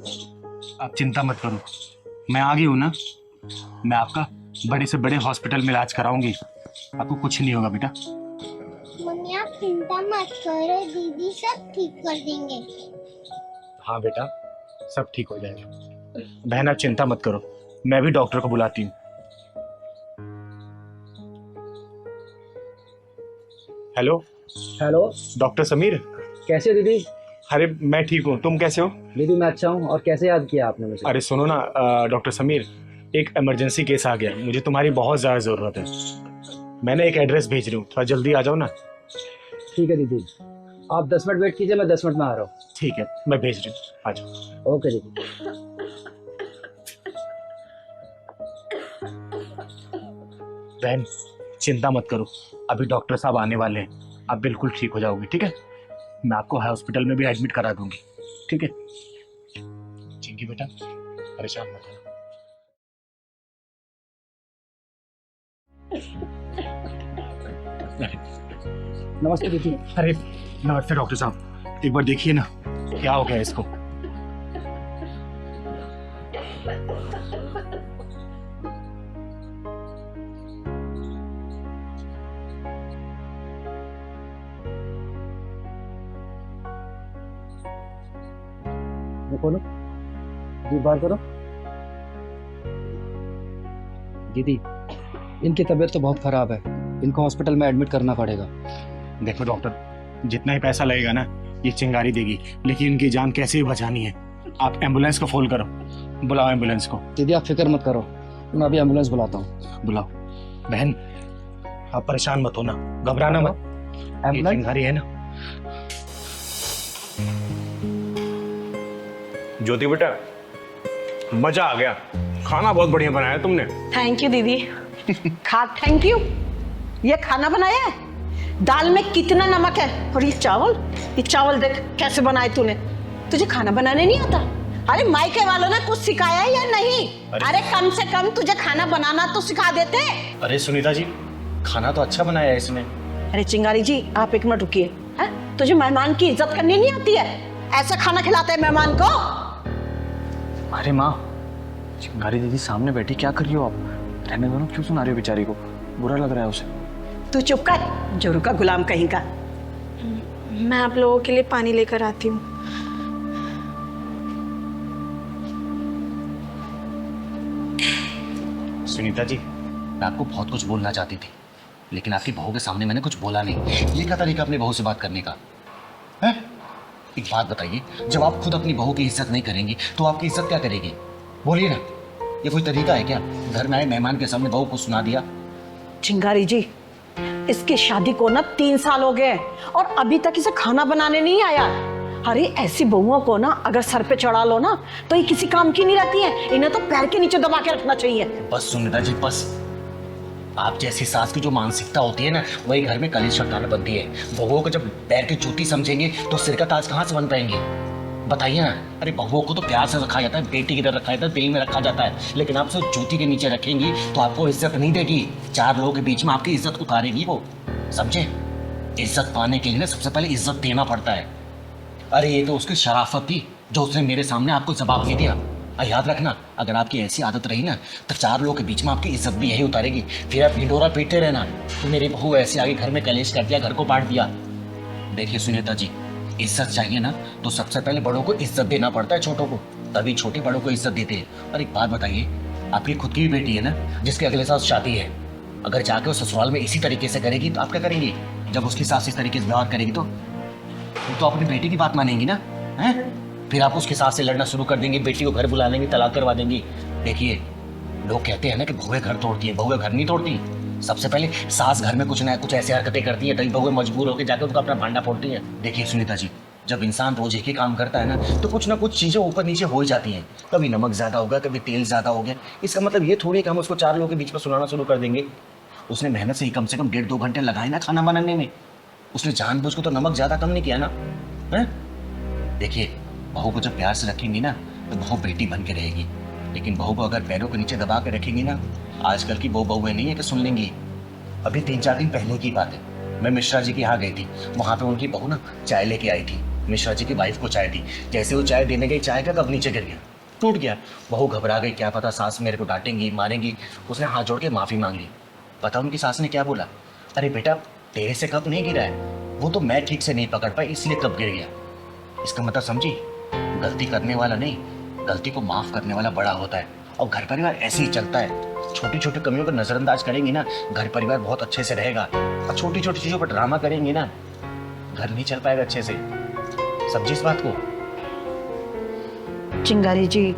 आप चिंता मत करो, मैं आ गई हूँ ना। मैं आपका बड़े से बड़े हॉस्पिटल में इलाज कराऊंगी, आपको कुछ नहीं होगा बेटा। मम्मी आप चिंता मत करो, दीदी सब ठीक कर देंगे। हाँ बेटा, सब ठीक हो जाएगा। बहन आप चिंता मत करो, मैं भी डॉक्टर को बुलाती हूँ। Hello hello, doctor Sameer. कैसे हो दीदी? अरे मैं ठीक हूँ, तुम कैसे हो? दीदी मैं अच्छा हूँ। और कैसे याद किया आपने मुझे? अरे सुनो ना डॉक्टर समीर, एक इमरजेंसी केस आ गया, मुझे तुम्हारी बहुत ज़्यादा ज़रूरत है। मैंने एक एड्रेस भेज रही हूँ, थोड़ा जल्दी आ जाओ ना। ठीक है दीदी, आप 10 मिनट वेट कीजिए, मैं 10 मिनट में आ रहा हूँ। ठीक है, मैं भेज रही हूँ, आ जाओ। ओके दीदी। बहन चिंता मत करो, अभी डॉक्टर साहब आने वाले हैं, आप बिल्कुल ठीक हो जाओगे। ठीक है, मैं आपको हॉस्पिटल में भी एडमिट करा दूंगी। ठीक है चिंकी बेटा, परेशान मत हो। नमस्ते दीदी। अरे नमस्ते डॉक्टर साहब, एक बार देखिए ना क्या हो गया इसको। खोलो जी, बाहर करो। दीदी इनकी तबीयत तो बहुत खराब है, इनको हॉस्पिटल में एडमिट करना पड़ेगा। देखो डॉक्टर, जितना ही पैसा लगेगा ना ये चिंगारी देगी, लेकिन इनकी जान कैसे भी बचानी है। आप एम्बुलेंस को फोन करो, बुलाओ एम्बुलेंस को। दीदी आप फिक्र मत करो, मैं अभी एम्बुलेंस बुलाता हूँ। बुलाओ। बहन आप परेशान मत होना, घबराना मत, ये चिंगारी है ना। ज्योति बेटा, मजा आ गया, खाना बहुत बढ़िया बनाया तुमने। थैंक यू दीदी। Thank you. ये खाना बनाया है, दाल में कितना नमक है, और ये चावल देख कैसे बनाए तूने। तुझे खाना बनाने नहीं आता? अरे मायके वालों ने कुछ सिखाया है या नहीं? अरे कम से कम तुझे खाना बनाना तो सिखा देते। अरे सुनीता जी, खाना तो अच्छा बनाया है इसने। अरे चिंगारी जी, आप एक मिनट रुकिए। तुझे मेहमान की इज्जत करनी नहीं आती है? ऐसा खाना खिलाते हैं मेहमान को? अरे माँ, चिंगारी दीदी सामने बैठी, क्या कर रही हो आप? रहने दो ना, क्यों सुना रही हो बेचारी को, बुरा लग रहा है उसे। तू चुप कर, जोरू का गुलाम कहीं का। मैं आप लोगों के लिए पानी लेकर आती हूँ। सुनीता जी, मैं आपको बहुत कुछ बोलना चाहती थी, लेकिन आपकी बहू के सामने मैंने कुछ बोला नहीं। ये क्या तरीका अपनी बहू से बात करने का है? एक बात बताइए, जब आप खुद अपनी बहू की इज्जत नहीं करेंगी तो आपकी इज्जत क्या करेगी? बोलिए ना, ये कोई तरीका है क्या? घर में आए मेहमान के सामने बहू को सुना दिया। चिंगारी जी, इसकी शादी को ना 3 साल हो गए और अभी तक इसे खाना बनाने नहीं आया। अरे ऐसी बहुओं को ना अगर सर पे चढ़ा लो ना तो ये किसी काम की नहीं रहती है, इन्हें तो पैर के नीचे दबा के रखना चाहिए। बस सुनीता जी बस, आप जैसी सास की जो मानसिकता होती है ना, वही घर में कलेश छटकाना बनती है। बहुओं को जब पैर की जूती समझेंगे तो सिर का ताज कहाँ से बन पाएंगे? बताइए ना। अरे बहुओं को तो प्यार से रखा जाता है, बेटी की तरह रखा जाता है, दिल में रखा जाता है, लेकिन आप सिर्फ जूती के नीचे रखेंगी तो आपको इज्जत नहीं देगी। 4 लोगों के बीच में आपकी इज्जत उतारेगी वो, समझे? इज्जत पाने के लिए ना सबसे पहले इज्जत देना पड़ता है। अरे ये तो उसकी शराफत थी जो उसने मेरे सामने आपको जवाब नहीं दिया। याद रखना, अगर आपकी ऐसी आदत रही ना तो 4 लोगों के बीच में आपकी इज्जत भी यही उतारेगी। फिर आप ढिंढोरा पीटते रहना तो मेरी बहू ऐसे आगे घर में कलेश कर दिया, घर को बांट दिया। देखिए सुनीता जी, इज्जत चाहिए ना तो सबसे पहले बड़ों को इज्जत देना पड़ता है छोटों को, तभी छोटे बड़ों को इज्जत देते हैं। और एक बात बताइए, आपकी खुद की भी बेटी है ना जिसके अगले साल शादी है, अगर जाके वो ससुराल में इसी तरीके से करेगी तो आप क्या करेंगी? जब उसकी सास इस तरीके से व्यवहार करेगी तो अपनी बेटी की बात मानेंगी ना, हैं? फिर आप उसके साथ से लड़ना शुरू कर देंगे, बेटी को घर बुला लेंगे, तलाक करवा देंगी। देखिए लोग कहते हैं ना कि बहुएं घर तोड़ती है, बहुएं घर नहीं तोड़ती। सबसे पहले सास घर में कुछ ना कुछ ऐसी हरकतें करती है तभी बहुएं मजबूर होकर जाकर उनका अपना भांडा फोड़ती है। देखिए सुनीता जी, जब इंसान रोज एक ही काम करता है ना तो कुछ ना कुछ चीजें ऊपर नीचे हो ही जाती हैं। कभी नमक ज्यादा होगा, कभी तेल ज्यादा हो गया। इसका मतलब ये थोड़ी कि हम उसको 4 लोगों के बीच में सुनाना शुरू कर देंगे। उसने मेहनत से ही कम से कम 1.5-2 घंटे लगाए ना खाना बनाने में। उसने जानबूझ को तो नमक ज्यादा कम नहीं किया ना। हैं? देखिए, बहू को जब प्यार से रखेंगी ना तो बहू बेटी बन के रहेगी, लेकिन बहू को अगर पैरों के नीचे दबा के रखेंगी ना, आजकल की बहुएं नहीं है कि सुन लेंगी। अभी 3-4 दिन पहले की बात है, मैं मिश्रा जी के यहाँ गई थी। वहाँ पे उनकी बहू ना चाय लेके आई थी, मिश्रा जी की वाइफ को चाय दी। जैसे वो चाय देने गई, चाय का कप नीचे गिर गया, टूट गया। बहू घबरा गई, क्या पता सास मेरे को डांटेंगी मारेंगी। उसने हाथ जोड़ के माफ़ी मांग ली। पता उनकी सास ने क्या बोला? अरे बेटा, तेरे से कप नहीं गिरा है, वो तो मैं ठीक से नहीं पकड़ पाई इसलिए कप गिर गया। इसका मतलब समझी? गलती करने वाला नहीं, गलती को माफ़ करने वाला बड़ा होता है। और घर परिवार ऐसे ही चलता है। छोटी छोटी कमियों को नज़रअंदाज करेंगे ना, घर परिवार बहुत अच्छे से रहेगा। और छोटी छोटी चीज़ों पर ड्रामा करेंगे ना, घर नहीं चल पाएगा अच्छे से। समझी इस बात को? चिंगारी जी,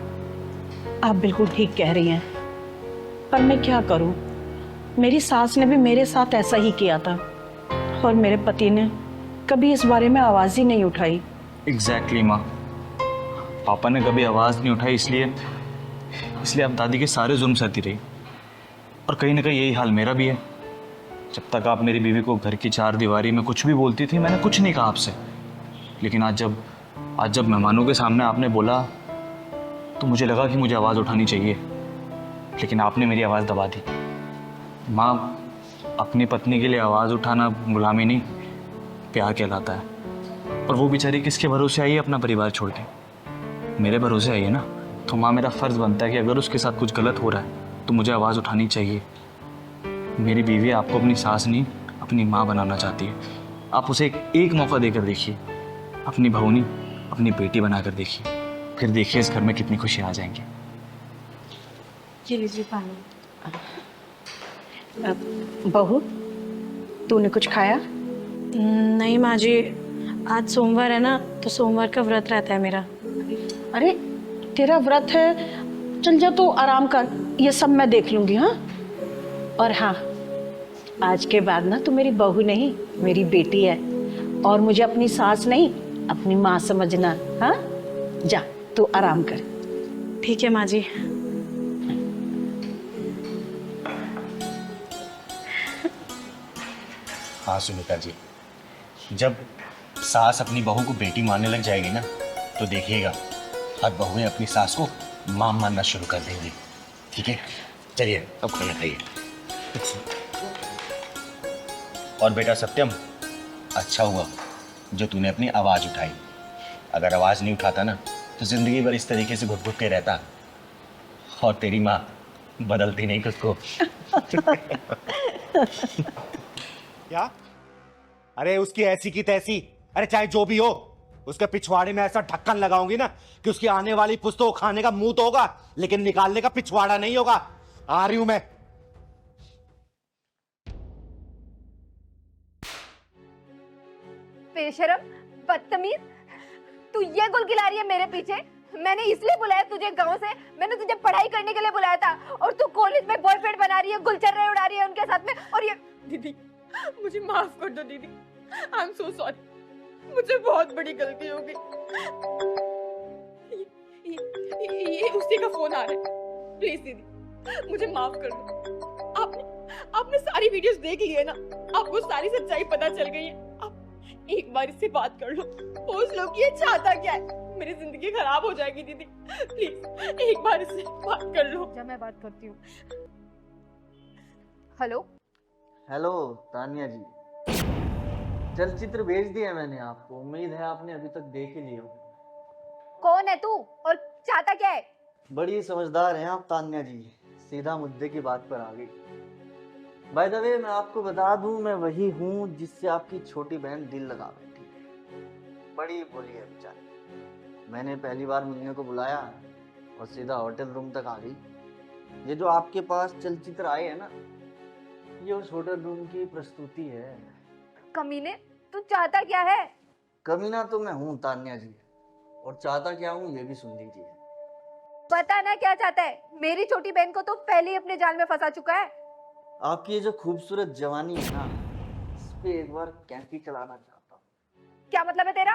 आप बिल्कुल ठीक कह रही हैं, पर मैं क्या करूं? मेरी सास ने भी मेरे साथ ऐसा ही किया था और मेरे पति ने कभी इस बारे में आवाज़ ही नहीं उठाई। एग्जैक्टली माँ, पापा ने कभी आवाज़ नहीं उठाई, इसलिए आप दादी के सारे जुल्म सहती रही। और कहीं ना कहीं यही हाल मेरा भी है। जब तक आप मेरी बीवी को घर की 4 दीवारी में कुछ भी बोलती थी, मैंने कुछ नहीं कहा आपसे। लेकिन आज जब मेहमानों के सामने आपने बोला तो मुझे लगा कि मुझे आवाज़ उठानी चाहिए, लेकिन आपने मेरी आवाज़ दबा दी। माँ, अपनी पत्नी के लिए आवाज़ उठाना गुलामी नहीं, प्यार कहलाता है। और वो बेचारी किसके भरोसे आई है अपना परिवार छोड़ के? मेरे भरोसे आई है ना। तो माँ, मेरा फ़र्ज़ बनता है कि अगर उसके साथ कुछ गलत हो रहा है तो मुझे आवाज़ उठानी चाहिए। मेरी बीवी आपको अपनी सास नहीं, अपनी माँ बनाना चाहती है। आप उसे एक मौका देकर देखिए, अपनी बहू नहीं, अपनी बेटी बनाकर देखिए। फिर देखिए इस घर में कितनी खुशी आ जाएंगी। ये लीजिए पानी। बहू, तूने कुछ खाया? नहीं माँ जी, आज सोमवार है ना, तो सोमवार का व्रत रहता है मेरा। अरे, तेरा व्रत है, चल जा तू आराम कर, ये सब मैं देख लूंगी। हाँ, और हाँ, आज के बाद ना तू मेरी बहू नहीं, मेरी बेटी है। और मुझे अपनी सास नहीं, अपनी माँ समझना। हाँ, जा तू आराम कर। ठीक है माँ जी। हाँ सुनीता जी, जब सास अपनी बहू को बेटी मानने लग जाएगी ना, तो देखिएगा हर बहुएं अपनी सास को मां मानना शुरू कर देंगी। ठीक है, चलिए अब खाना खाइए। और बेटा सत्यम, अच्छा हुआ जो तूने अपनी आवाज़ उठाई। अगर आवाज़ नहीं उठाता ना तो ज़िंदगी भर इस तरीके से घुट घुट के रहता, और तेरी माँ बदलती नहीं खुद को। क्या? अरे उसकी ऐसी की तैसी, अरे चाहे जो भी हो, उसके पिछवाड़े में ऐसा ढक्कन लगाऊंगी ना कि उसकी आने वाली पुस्तकों खाने का मुंह तो होगा, लेकिन निकालने का पिछवाड़ा नहीं होगा। आ रही हूं मैं। बेशरम, बदतमीज, तू ये गुल खिला रही है मेरे पीछे? मैंने इसलिए बुलाया तुझे गांव से, मैंने तुझे पढ़ाई करने के लिए बुलाया था, और तू कॉलेज में बॉयफ्रेंड बना रही है, गुलचर्रे उड़ा रही है उनके साथ में। और ये दीदी, मुझे माफ कर दो दीदी, आई एम सो सॉरी, मुझसे बहुत बड़ी गलती हो गई। ये उसी का फोन आ रहा है, प्लीज दीदी मुझे माफ कर दो। आपने सारी वीडियोस देख ली है ना, आपको सारी सच्चाई पता चल गई है। आप एक बार इससे बात कर लो, पूछ लो कि ये चाहता क्या है। मेरी जिंदगी खराब हो जाएगी दीदी, प्लीज एक बार इससे बात कर लो। जब मैं बात करती हूँ। हेलो हेलो तानिया जी, चलचित्र भेज दिया मैंने आपको, उम्मीद है आपने अभी तक देख ही लिया। कौन है तू और चाहता क्या है? बड़ी समझदार हैं आप तानिया जी, सीधा मुद्दे की बात पर आ गई। बाय द वे, मैं आपको बता दूं, मैं वही हूँ जिससे आपकी छोटी बहन दिल लगा बैठी है। बड़ी बोली है बेचारी। मैंने पहली बार मिलने को बुलाया और सीधा होटल रूम तक आ गई। ये जो आपके पास चलचित्र आए हैं ना, ये उस होटल रूम की प्रस्तुति है। कमीने, तू चाहता क्या है? कमीना तो मैं हूँ तान्या जी, और चाहता क्या हूँ ये भी सुन लीजिए। पता ना क्या चाहता है? मेरी छोटी बहन को तो पहले ही अपने जाल में फंसा चुका है। आपकी ये जो खूबसूरत जवानी है ना, इस पे एक बार कैंची चलाना चाहता हूँ। क्या मतलब है तेरा?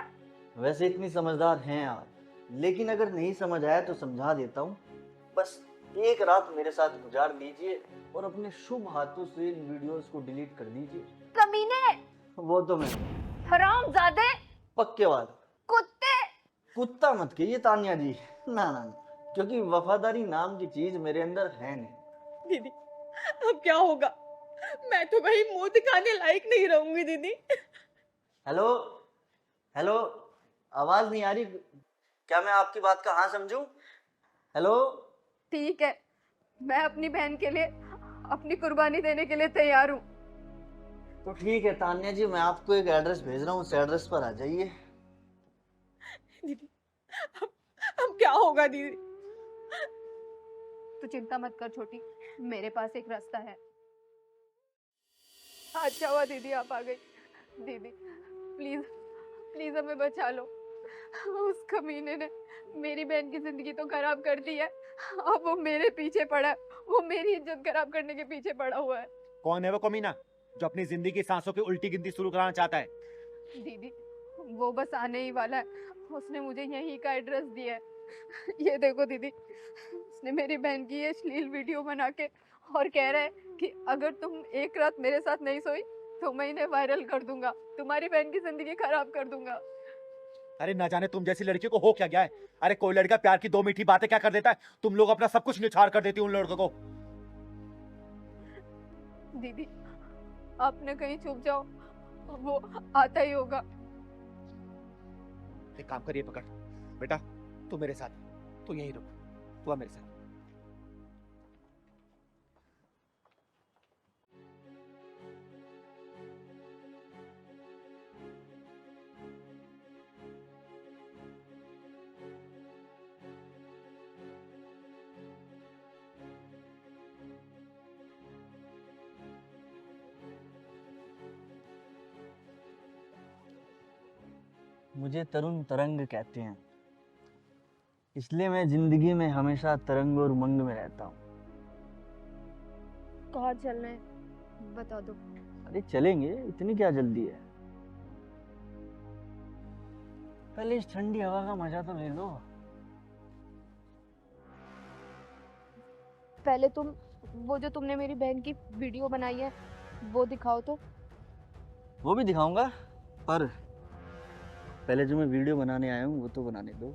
वैसे इतनी समझदार हैं आप, लेकिन अगर नहीं समझ आया तो समझा देता हूँ। बस एक रात मेरे साथ गुजार दीजिए और अपने शुभ हाथों से इन वीडियोस को डिलीट कर दीजिए। कमीने, वो तो मैं हरामजादे, पक्के वाला कुत्ते। कुत्ता मत कहिए तान्या जी, ना ना ना, क्योंकि वफादारी नाम की चीज मेरे अंदर है नहीं। दीदी अब क्या होगा? मैं तो कहीं मुंह दिखाने लायक नहीं रहूंगी दीदी। हेलो हेलो, आवाज नहीं आ रही क्या? मैं आपकी बात का हाँ समझूं? हेलो। ठीक है, मैं अपनी बहन के लिए अपनी कुर्बानी देने के लिए तैयार हूँ। तो ठीक है तान्या जी, मैं आपको एक एड्रेस भेज रहा हूँ, उस एड्रेस पर आ जाइए। दीदी अब क्या होगा दीदी? तू चिंता मत कर छोटी, मेरे पास एक रास्ता है। अच्छा हुआ दीदी आप आ गई। दीदी प्लीज प्लीज हमें बचा लो। उस कमीने ने मेरी बहन की जिंदगी तो खराब कर दी है, अब वो मेरे पीछे पड़ा है, वो मेरी इज्जत खराब करने के पीछे पड़ा हुआ है। कौन है वो कमीना जो अपनी जिंदगी की सांसों की उल्टी गिनती शुरू कराना चाहता है? दीदी वो बस आने ही वाला है, उसने मुझे यहीं का एड्रेस दिया है। ये देखो दीदी, उसने मेरी बहन की ये अश्लील वीडियो बना के और कह रहा है कि अगर तुम एक रात मेरे साथ नहीं सोई तो मैं इन्हें वायरल कर दूंगा, तुम्हारी बहन की जिंदगी खराब कर दूंगा। अरे ना जाने तुम जैसी लड़की को हो क्या गया है। अरे कोई लड़का प्यार की 2 मीठी बातें क्या कर देता है, तुम लोग अपना सब कुछ निछाड़ कर देती उन लड़कों को। दीदी आपने कहीं छुप जाओ, वो आता ही होगा। एक काम करिए, पकड़ बेटा, तू मेरे साथ, तू यहीं रुक, तू आ मेरे साथ। मुझे तरुण तरंग कहते हैं, इसलिए मैं जिंदगी में हमेशा तरंग और उमंग में रहता हूँ। कहाँ चलना है बता दो। अरे चलेंगे, इतनी क्या जल्दी है? पहले इस ठंडी हवा का मजा तो ले लो। पहले तुम वो जो तुमने मेरी बहन की वीडियो बनाई है वो दिखाओ तो। वो भी दिखाऊंगा, पर पहले जो मैं वीडियो बनाने आया हूँ वो तो बनाने दो।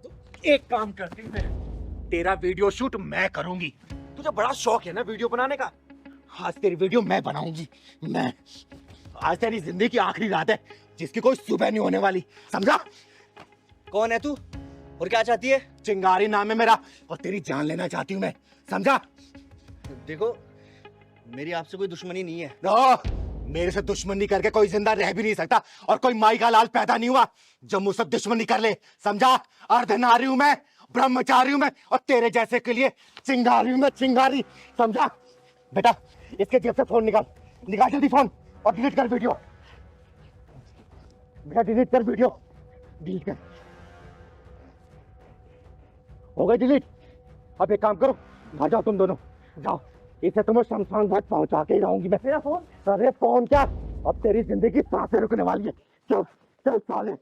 तो एक काम करती हूँ, तेरा वीडियो शूट मैं करूंगी। तुझे बड़ा शौक है ना वीडियो बनाने का, आज तेरी वीडियो मैं बनाऊंगी। मैं आज तेरी जिंदगी की आखिरी रात है जिसकी कोई सुबह नहीं होने वाली, समझा? कौन है तू और क्या चाहती है? चिंगारी नाम है मेरा और तेरी जान लेना चाहती हूँ मैं, समझा? देखो मेरी आपसे कोई दुश्मनी नहीं है। मेरे से दुश्मनी करके कोई जिंदा रह भी नहीं सकता, और कोई माई का लाल पैदा नहीं हुआ जब मुझसे दुश्मनी कर ले, समझा? अर्धनारी हूं मैं, ब्रह्मचारी हूं मैं, और तेरे जैसे के लिए चिंगारी हूं मैं, चिंगारी, समझा? बेटा इसके जेब से फोन निकाल, निकाल जल्दी फोन और डिलीट कर वीडियो। बेटा डिलीट कर वीडियो, डिलीट कर। हो गई डिलीट? अब एक काम करो, घर जाओ तुम दोनों, जाओ, इसे तुम्हें शमशान घाट पहुंचा के ही रहूंगी मैं। अरे फोन क्या, अब तेरी जिंदगी सांसें रुकने वाली है। चल चल साले।